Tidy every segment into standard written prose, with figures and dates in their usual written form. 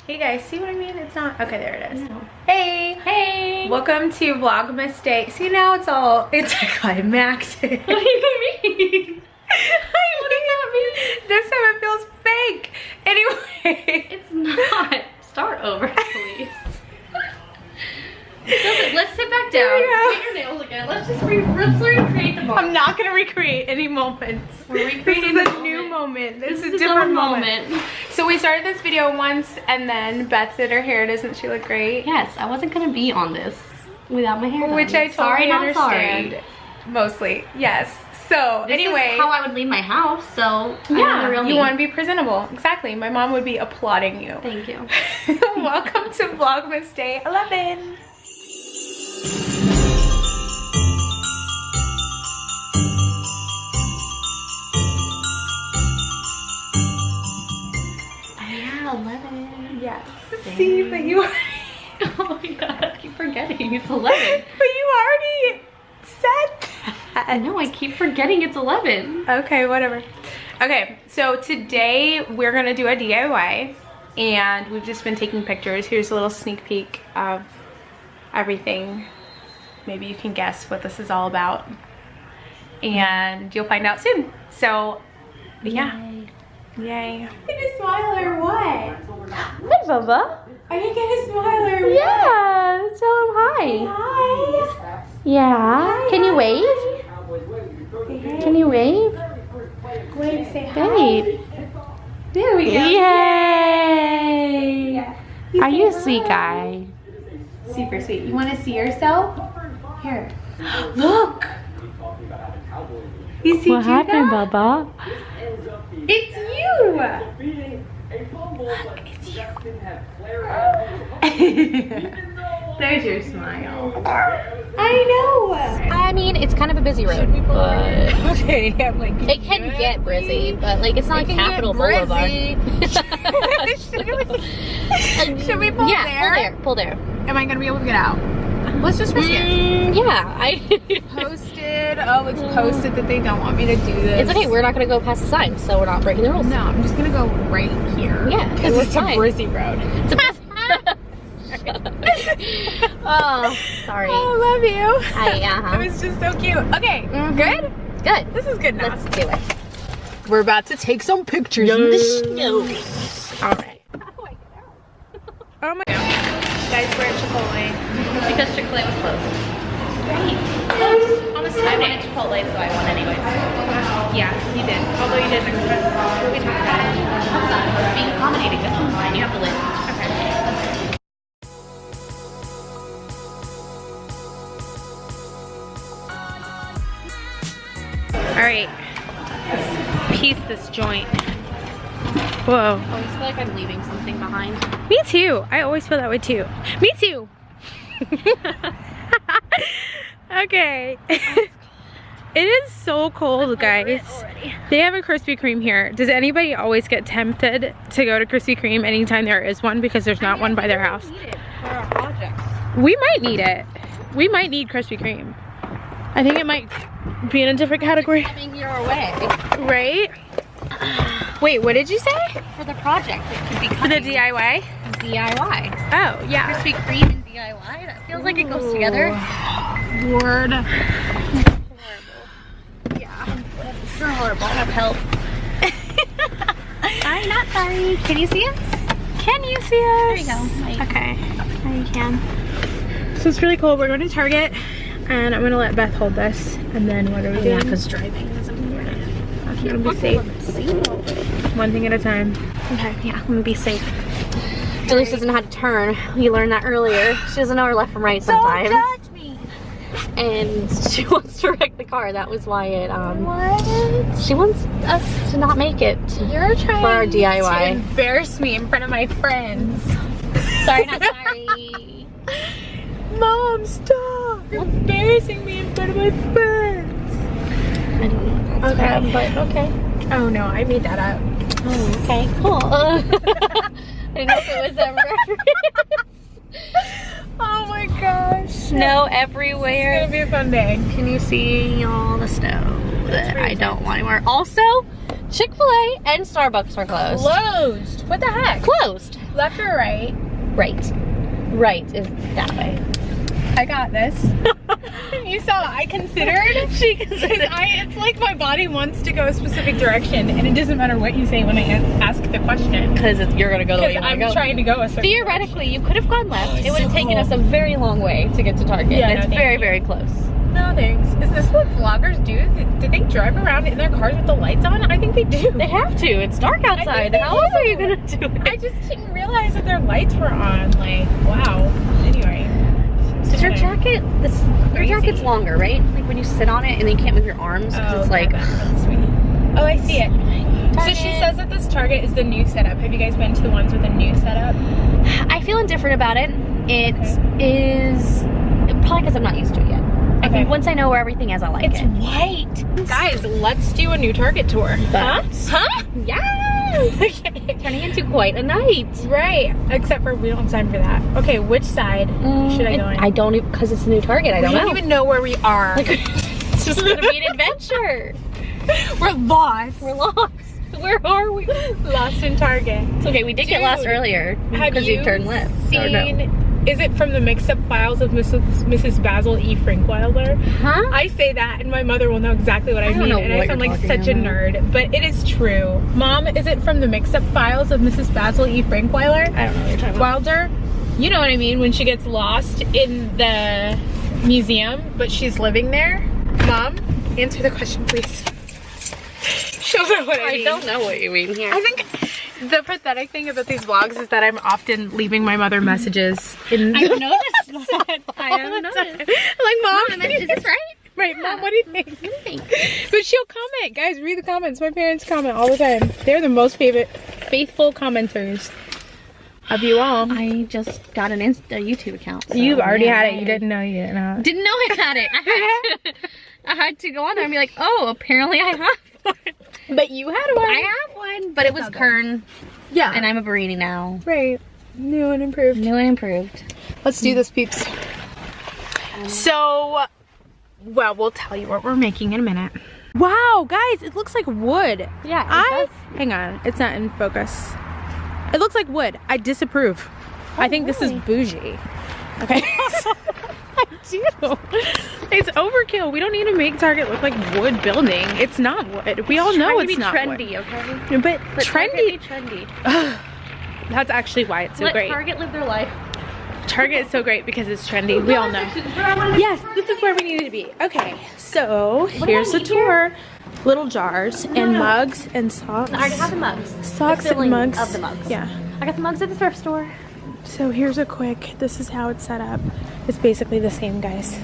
Hey guys, see what I mean? It's not, okay, there it is. No. Hey! Hey! Welcome to Vlogmas Day. See, now it's climactic. What do you mean? What does that mean? This time it feels fake. Anyway. It's not. Start over, please. Let's sit back down. Paint your nails again. Let's recreate the moment. I'm not gonna recreate any moments. We're recreating this is a new moment. This is a a different moment. So we started this video once and then Beth did her hair. Doesn't she look great? Yes, I wasn't gonna be on this without my hair done. Which I totally understand. Sorry. Mostly, yes. So This anyway, is how I would leave my house. So yeah, you want to be presentable. Exactly. My mom would be applauding you. Thank you. Welcome to Vlogmas Day 11. Yeah, 11. Yes. See, but you. Oh my god, I keep forgetting it's 11. But you already said that. I know, I keep forgetting it's 11. Okay, whatever. Okay, so today we're gonna do a DIY, and we've just been taking pictures. Here's a little sneak peek of everything. Maybe you can guess what this is all about, and you'll find out soon. So, yeah. Yay. Are you gonna smile or what? Hi, Bubba. Are you gonna smile or what? Yeah, tell him hi. Hi. Yeah. Hi, Can you hi. wave? Can you wave? Wave, say hi. Great. There we go. Yay. Yeah. Are say you a hi. sweet guy? Super sweet. You want to see yourself? Here. Look. You see What happened, that? Bubba? It's you. Look, it's you. There's your smile. I know. I mean, it's kind of a busy road, but Okay, I'm like. it can get busy, but like it's not Capitol Boulevard. Should we pull there? Pull there. Am I gonna be able to get out? Let's just risk it. Yeah, Posted. Oh, it's posted that they don't want me to do this. It's okay. We're not gonna go past the sign, so we're not breaking the rules. No, I'm just gonna go right here. Yeah, because we're it's fine. a busy road. It's a oh, sorry. I love you. Hi, It was just so cute. Okay, good? Good. This is good now. Let's do it. We're about to take some pictures in the snow. Alright. Oh my god. Guys, we're at Chipotle. Because Chick-fil-A was closed. Great. Almost I wanted Chipotle, so I won anyway. Yeah, you did. Although you didn't express it. We talked about it. It's being accommodating. This one's fine. You have to live. Okay. Alright. Let's piece this joint. Whoa. I always feel like I'm leaving something behind. Me too. I always feel that way too. Me too. Okay. It is so cold, guys. They have a Krispy Kreme here. Does anybody always get tempted to go to Krispy Kreme anytime there is one because there's not one by their house? Need it for our project. We might need it. We might need Krispy Kreme. I think it might be in a different category. Coming your way. Right? Wait, what did you say? For the project. It could be For the DIY? DIY. Oh, yeah. Krispy Kreme and DIY. That feels like it goes together. Word. Yeah. It's not horrible. I have help. Sorry, not sorry. Can you see us? Can you see us? There you go. Okay. There you can. So it's really cool. We're going to Target and I'm going to let Beth hold this. And then what are we doing? Yeah, because driving is important. I'm going to be safe. One thing at a time. Okay, yeah, I'm gonna be safe. Delise doesn't know how to turn. We learned that earlier. She doesn't know her left from right sometimes. Don't judge me. And she wants to wreck the car. That was why it, What? she wants us to not make it. You're trying for our DIY. to embarrass me in front of my friends. Sorry, not sorry. Mom, stop! You're embarrassing me in front of my friends. I don't know. That's bad, but okay. Oh no, I made that up. Oh, okay, cool. I didn't know if it was ever. Oh my gosh. Snow everywhere. It's gonna be a fun day. Can you see all the snow that I don't want anymore? Also, Chick-fil-A and Starbucks are closed. Closed. What the heck? Closed. Left or right? Right. Right is that way. I got this. You saw, I considered. It's like my body wants to go a specific direction, and it doesn't matter what you say when I ask the question. Because you're gonna go the way you want to go. I'm trying to go a certain Theoretically, you could have gone left. It would have taken us a very long way to get to Target. Yeah, it's very, very close. No thanks. Is this what vloggers do? Did they drive around in their cars with the lights on? I think they do. They have to. It's dark outside. How else are you gonna do it? I just didn't realize that their lights were on. Like, wow. Anyway. Does your jacket, your jacket's longer, right? Like when you sit on it and then you can't move your arms because it's like... That's sweet. Oh, I see it. So she says that this Target is the new setup. Have you guys been to the ones with a new setup? I feel indifferent about it. It is probably because I'm not used to it yet. I think once I know where everything is, I like it. It's white. Guys, let's do a new Target tour. Huh? Yes! Okay. Turning into quite a night. Right. Except for we don't have time for that. Okay, which side should I go in? I don't even, because it's a new Target, I don't know. We don't even know where we are. It's just gonna be an adventure. We're lost. We're lost. Where are we? Lost in Target. It's okay, we did get lost earlier because you turned left. Is it from the mixed-up files of Mrs. Basil E. Frankweiler? Huh? I say that and my mother will know exactly what I mean, and I sound like such a nerd, but it is true. Mom, is it from the mixed-up files of Mrs. Basil E. Frankweiler? I don't know what you're talking about. Wilder? You know what I mean, when she gets lost in the museum, but she's living there? Mom, answer the question, please. She'll know what I mean. I don't know what you mean here. I think the pathetic thing about these vlogs is that I'm often leaving my mother messages in I've noticed that. I have noticed. I'm like, Mom, is this right? Right, Yeah. Mom, what do you think? But she'll comment. Guys, read the comments. My parents comment all the time. They're the most faithful commenters of you all. I just got a YouTube account. So You've already had it. You didn't know you didn't have it. Didn't know I had it. I had to go on there and be like, oh, apparently I have one. But you had one. I have one, but it was Kern. Yeah. And I'm a Barini now. Right. New and improved. New and improved. Let's do this, peeps. So, well, we'll tell you what we're making in a minute. Wow, guys, it looks like wood. Yeah, hang on, it's not in focus. It looks like wood. I disapprove. I think this is bougie. Okay. I do. It's overkill. We don't need to make Target look like wood building. It's not wood. We all know it's not trendy, wood. Okay? But trendy. Trendy. That's actually why it's so Let great. Target live their life. Target is so great because it's trendy. We all know. Yes, this is where we need to be. Okay, so here's the tour. Little jars and mugs and socks. I already have the mugs. Socks and mugs. Of the mugs. Yeah. I got the mugs at the thrift store. So here's a quick, this is how it's set up. It's basically the same, guys.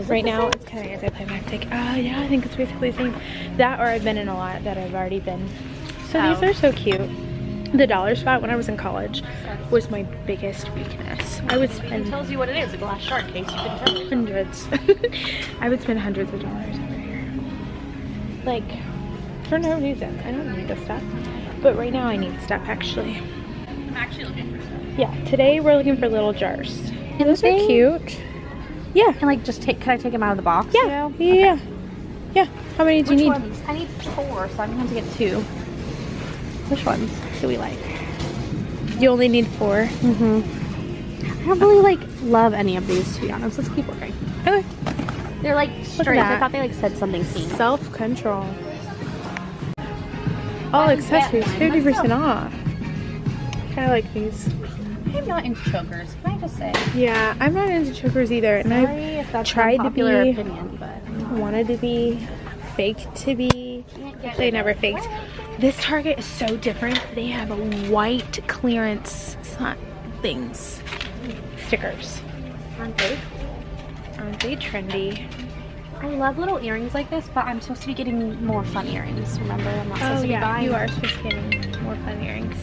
Right now, it's kind of anticlimactic. Yeah, I think it's basically the same. That, or I've been in a lot that I've already been. So these are so cute. The dollar spot when I was in college was my biggest weakness. I would spend... It tells you what it is, a glass shark case. You can tell. Hundreds. I would spend hundreds of dollars over here. Like, for no reason. I don't need this stuff. But right now I need stuff, actually. I'm actually looking for stuff. Yeah, today we're looking for little jars. And those are cute. Yeah. And like, just take, can I take them out of the box? Yeah. Yeah. Yeah. How many do you need? Which ones? I need 4, so I'm going to get 2. Which ones do we like? You only need 4. I don't really like love any of these, to be honest. Let's keep looking. Okay. They're like strange. I thought they like said something pink. Self-control. All accessories, 50% off. Kind of like these. I'm not into chokers. Can I just say? Yeah, I'm not into chokers either, and I've tried to be. Opinion, but wanted to be, faked to be. Actually, never faked. This Target is so different. They have a white clearance things, stickers. Aren't they? Aren't they trendy? I love little earrings like this, but I'm supposed to be getting more fun earrings. Remember, I'm not supposed to be buying. You are supposed to be getting more fun earrings.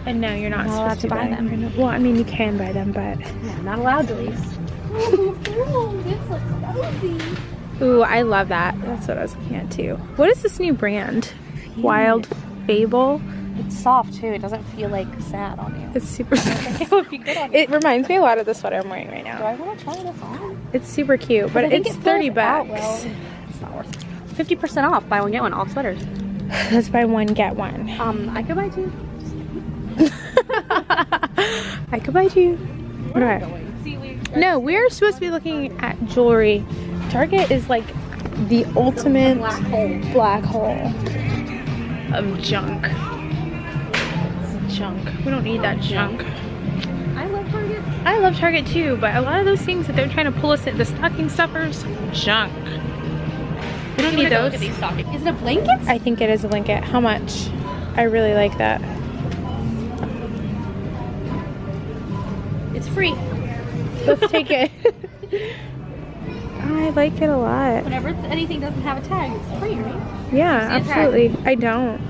And no, you're not allowed to buy them. Well, I mean, you can buy them, but yeah, I'm not allowed to least. Oh, this looks cozy. Ooh, I love that. That's what I was looking at too. What is this new brand? Wild Fable. It's soft too. It doesn't feel like sad on you. It's super soft. It would be good on you. It reminds me a lot of the sweater I'm wearing right Do now. I want to try this on? It's super cute, but it's 30 bucks. Well, it's not worth it. 50% off. Buy one, get one. All sweaters. Let's buy one, get one. I could buy 2. I could buy you. Okay. No, we're supposed to be looking at jewelry. Target is like the ultimate black hole of junk. It's junk. We don't need that junk. I love Target. I love Target too, but a lot of those things that they're trying to pull us into, the stocking stuffers, junk. We don't need those. Look at these stockings. Is it a blanket? I think it is a blanket. How much? I really like that. It's free. Let's take it. I like it a lot. Whenever anything doesn't have a tag, it's free, right? Yeah, See a tag? absolutely. I don't.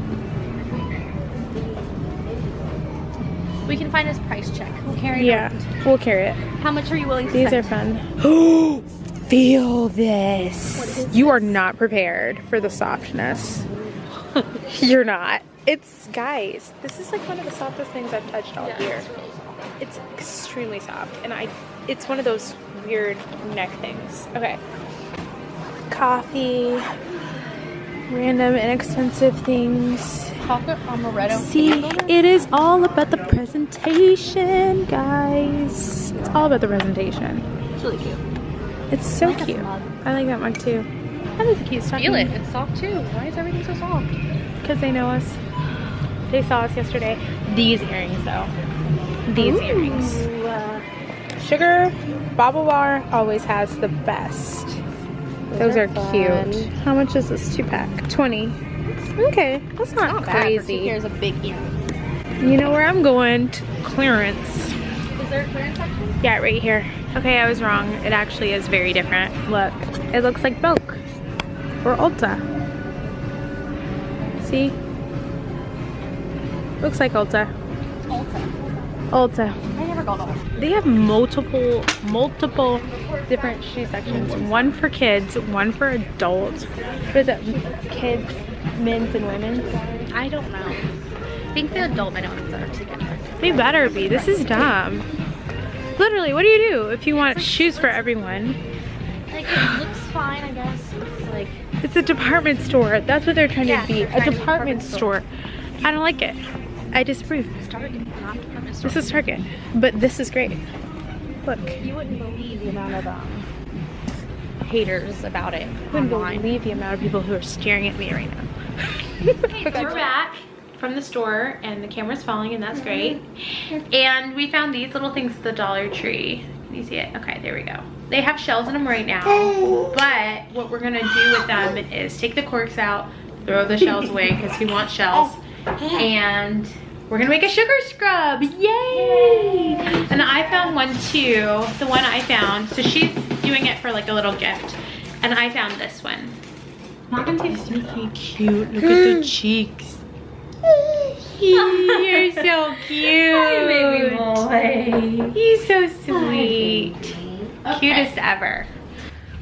We can find this price check. We'll carry it. Yeah, we'll carry it. How much are you willing to These spend? are fun. Feel this. What is You are not prepared for the softness. You're not. It's, guys, this is like one of the softest things I've touched all year. It's really soft. It's extremely soft, and it's one of those weird neck things. Okay. Coffee, random inexpensive things. Chocolate amaretto. See, it is all about the presentation, guys. It's all about the presentation. It's really cute. It's so I like cute. that mug. I like that mug too. That is a cute stocking. Feel it. It's soft too. Why is everything so soft? Because they know us. They saw us yesterday. These earrings though. These earrings. Sugar Bobble Bar always has the best. Those are cute. How much is this 2-pack? 20. Okay, that's not crazy. Here's a big earring. You know where I'm going? To clearance. Is there a clearance section? Yeah, right here. Okay, I was wrong. It actually is very different. Look, it looks like Belk or Ulta. See? Looks like Ulta. Ulta. I never got all. They have multiple different shoe sections. One for kids, one for adults. What is it? Kids, men's, and women's? I don't know. I think the adult ones are together. They better be. This is dumb. Literally, what do you do if you want shoes for everyone? Like, it looks fine, I guess. It's like... It's a department store. That's what they're trying to be. they're A trying to be department store. I don't like it. I disapprove. It's Target, not department store. This is Target. But this is great. Look. You wouldn't believe the amount of haters about it Wouldn't online. believe the amount of people who are staring at me right now. Okay, so we're back from the store and the camera's falling and that's great. And we found these little things at the Dollar Tree. Can you see it? Okay, there we go. They have shells in them right now, but what we're gonna do with them is take the corks out, throw the shells away because who wants shells, and we're gonna make a sugar scrub. Yay! And I found one too. The one I found, so she's doing it for like a little gift, and I found this one. Not gonna taste sneaky cute. Look at the cheeks. You're so cute. Hi, baby boy. He's so sweet. Okay. Cutest ever.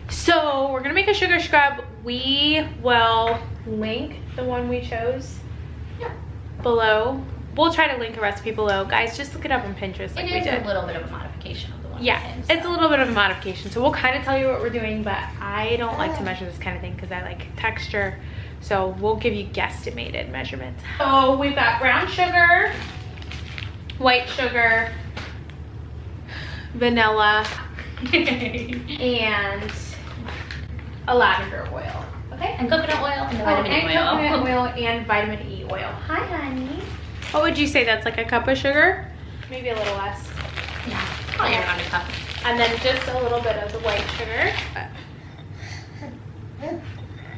So we're gonna make a sugar scrub. We will link the one we chose below. We'll try to link a recipe below. Guys, just look it up on Pinterest like we It is did. a little bit of a modification of the one. Yeah, it's a little bit of a modification. So we'll kind of tell you what we're doing, but I don't like to measure this kind of thing because I like texture. So we'll give you guesstimated measurements. So we've got brown sugar, white sugar, vanilla, and a lavender oil. Okay? And coconut oil and vitamin E and oil. coconut oil and vitamin E oil. Hi, honey. What would you say? That's like a cup of sugar? Maybe a little less. Yeah, probably around a cup. And then just a little bit of the white sugar.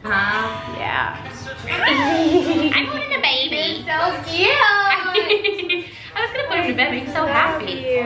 Yeah. I'm putting a baby. So cute. I was gonna put him to bed, but he's so happy.